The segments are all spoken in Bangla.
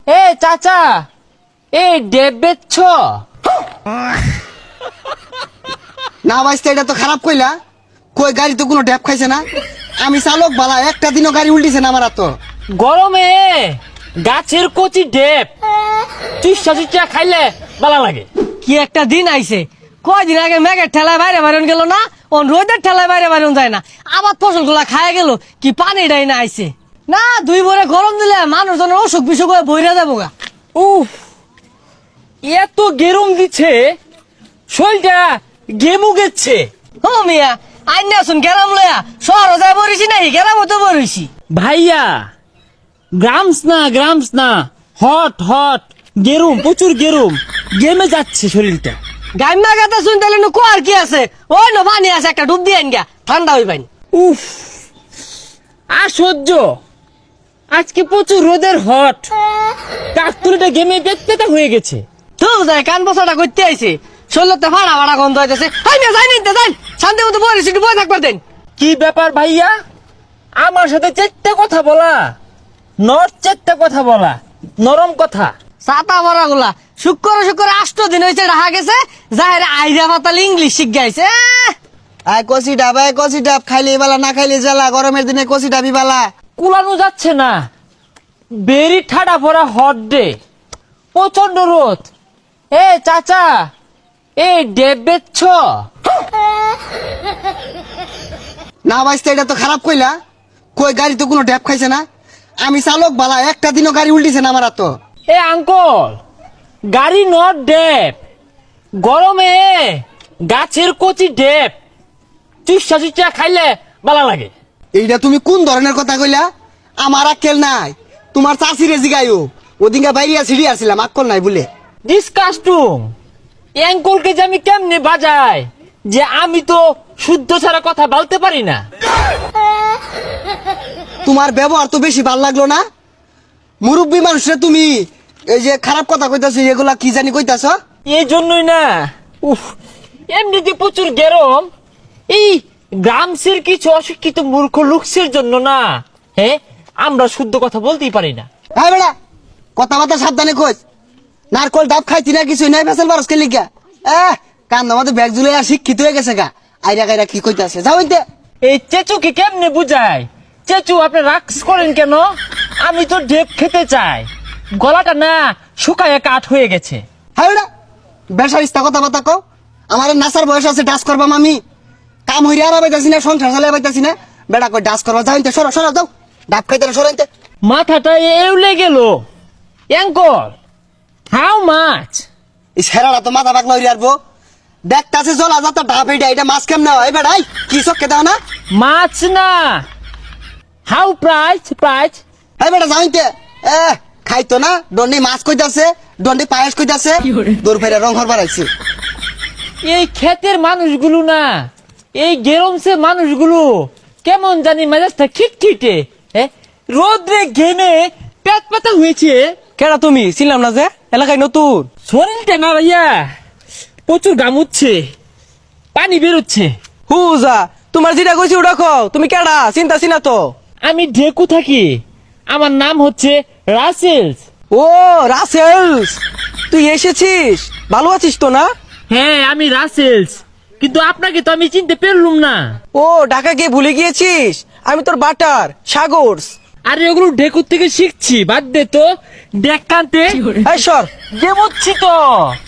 এ চাচা, এই ডেব বেচছ? না ভাইস্তা, এটা তো খারাপ কইলা। কই গাড়ি তো কোনো ড্যাপ খাইছে না। আমি চালক বালা, একটা দিনও গাড়ি উল্টিছে না আমার তো। গরমে গাছের কচি ডেব চুষা চুষা খাইলে ভালো লাগে। কি একটা দিন আইছে, কয়দিন আগে মেঘের ঠেলায় বাইরে বাইরন গেল না, ও রোদের ঠেলায় বাইরে বাইরন যায় না। আবার ফসল গুলা খায় গেল, কি পানি ডাই না আইছে না। দুই ভরে গরম দিলে মানুষজনের অসুখ বিসুখ হয়ে বইরা যাবো গা। উফ, এত গেরম দিচ্ছে, শরীরটা গেমু গেছে। ও মিয়া, আইন আসুন গেলাম লয়া, শহর যায় বরিছি নাই, গেলাম তো বরিছি। ভাইয়া, গ্রামস না, হট হট গেরুম, প্রচুর গেরুম, গেমে যাচ্ছে শরীরটা। গাইমা গাতা শুন তাহলে নু কোয়ার কি আছে, ওই নো পানি আছে, একটা ডুব দিয়ে আইন গা, ঠান্ডা হই পাইন। উফ, আর সহ্য। আজকে প্রচুর রোদের হট, কাকতুলিটা গেমে পেতে হয়ে গেছে। তো যায় কান বসাটা করতে আইছে, শরীরতে ফাড়া ফাড়া গন্ধ হইতেছে। আই না যাই নিতে যাই, শান্তি মতো বরিছি, একটু বই থাকবার দেন। কি ব্যাপার ভাইয়া, আমার সাথে চেট্টা কথা বলা, চেট্টা কথা বলা, নরম কথা। ছাতা ভরা গুলা শুক্র 8 দিন হয়েছে রাহা গেছে, যাহের আইরা পাতাল ইংলিশ শিখ গাইছে। আয় কষি ডাব খাইলে বালা, না খাইলে জ্বালা। গরমের দিনে কষি ডাবি বালা। কুলানো যাচ্ছে না, বেরি ঠাডা ভরা হট ডে, প্রচন্ড রোদ। এ চাচা, এই ডেব বেচছ? না ভাইস্তা, এটা তো খারাপ কইলা। কই গাড়ি তো কোনো ড্যাপ খাইছে না। আমি চালক বালা, একটা দিনও গাড়ি উল্টিছে না আমার তো। এ আঙ্কল, গাড়ি নট ডেব, গরমে গাছের কচি ডেব চুষা চুষা খাইলে ভালো লাগে। এইটা তুমি কোন ধরনের কথা কইলা? আমার আক্কেল নাই। তোমার চাষিরে জিগাইও, ওদিনকে বাইরিয়া সিঁড়ি আসছিলাম, আক্কল নাই বলে। ডিসকাস্টুম, অ্যাঙ্কলকে যে আমি কেমনে বাজাই, যে আমি তো শুদ্ধ ছাড়া কথা বলতে পারি না। তোমার ব্যবহার তো বেশি ভাল লাগলো না। মুরব্বী মানুষরা তুমি এই যে খারাপ কথা কইতাছো, এগুলা কি জানি কইতাছ। এই জন্যই না, উফ, এমনিতে প্রচুর গরম। এই গ্রামসের কিছু অশিক্ষিত মূর্খ লোকসের জন্য না, হ্যাঁ, আমরা শুদ্ধ কথা বলতেই পারি না। হ্যাঁ বেড়া, কথাবার্তা সাবধানে কইস। নারকল ডাব খাইতি না, কিছু নাই, ফেসাল বারস কে লিখা। কান আমাদের ব্যাগ জুলে আর শিক্ষিত হয়ে গেছে গা। আইরা গাইরা কি কইতাছে, যাও ইনতে। এই চেচুকে কেমনে বুঝায়? চেচু, আপনি রাক্স করেন কেন? আমি তো ডেপ খেতে চাই, গলাটা না শুকায় কাঠ হয়ে গেছে। হ্যাঁ বেড়া, বেসার ইস্তা কথাবার্তা কও। আমার নাসার বয়স আছে, ডাস করবাম আমি। কাম হইরে আর পাইতাছি না, সংসার চালাই পাইতাছি না। বেড়া কই ডাস করবা, যাও ইনতে, সরো সরো, যাও। ডাব খাইতে না, সরো ইনতে। মাথাটা এউলে গেল। Ankle, how much? এই ছেড়াটা তো মাথা পাকলা হইরে আসবো। দেখতাছে জলা যাতা ডাব, এটা মাছ কেমনে হয় বেড়াই? কি চক্কে দাও না? মাছ না, হাউ প্রাইস? হ্যাঁ বেটা, যাও ইনতে। খাইতো না, দন্ডি মাছ কইতাছে, দন্ডি পায়েস কইতাছে, দূর ফেরে রং হরবার আইছে। এই ক্ষেতের মানুষগুলো না, এই গেরমসে মানুষগুলো কেমন জানি মেজাজটা খিটখিটে, হ্যাঁ, রোদ্রে ঘেমে পেট পাতা হয়েছে। কেডা তুমি? ছিলাম না যে, এলাকায় নতুন। শরীরটা না ভাইয়া, প্রচুর গামুচ্ছে, পানি বেরোচ্ছে। হুজা, তোমার যেটা কইছি ওটা কও। তুমি কেডা? চিন্তা চিনা তো। আমি ঢেকু থাকি, আমার নাম হচ্ছে রাসেলস। ও রাসেলস, তুই এসেছিস? ভালো আছিস তো না? হ্যাঁ, আমি রাসেলস, কিন্তু আপনাকে তো আমি চিনতে পারলুম না। ও ঢাকা গিয়ে ভুলে গিয়েছিস? আমি তোর বাটার সাগরস। আরে ওগুলো ঢেকুর থেকে শিখছি, বাদ দে তো। দেখ কান্তে এই সর, গেমুচ্ছি তো।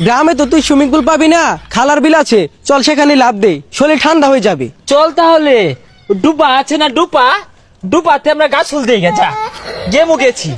গ্রামে তো তুই সুইমিং পুল পাবি না, খালার বিল আছে, চল সেখানে লাভ দে, শরীর ঠান্ডা হয়ে যাবে। চল তাহলে, ডুবা আছে না, ডুপাতে আমরা গাছ ফুল দিয়ে গেছা, গেমু গেছি।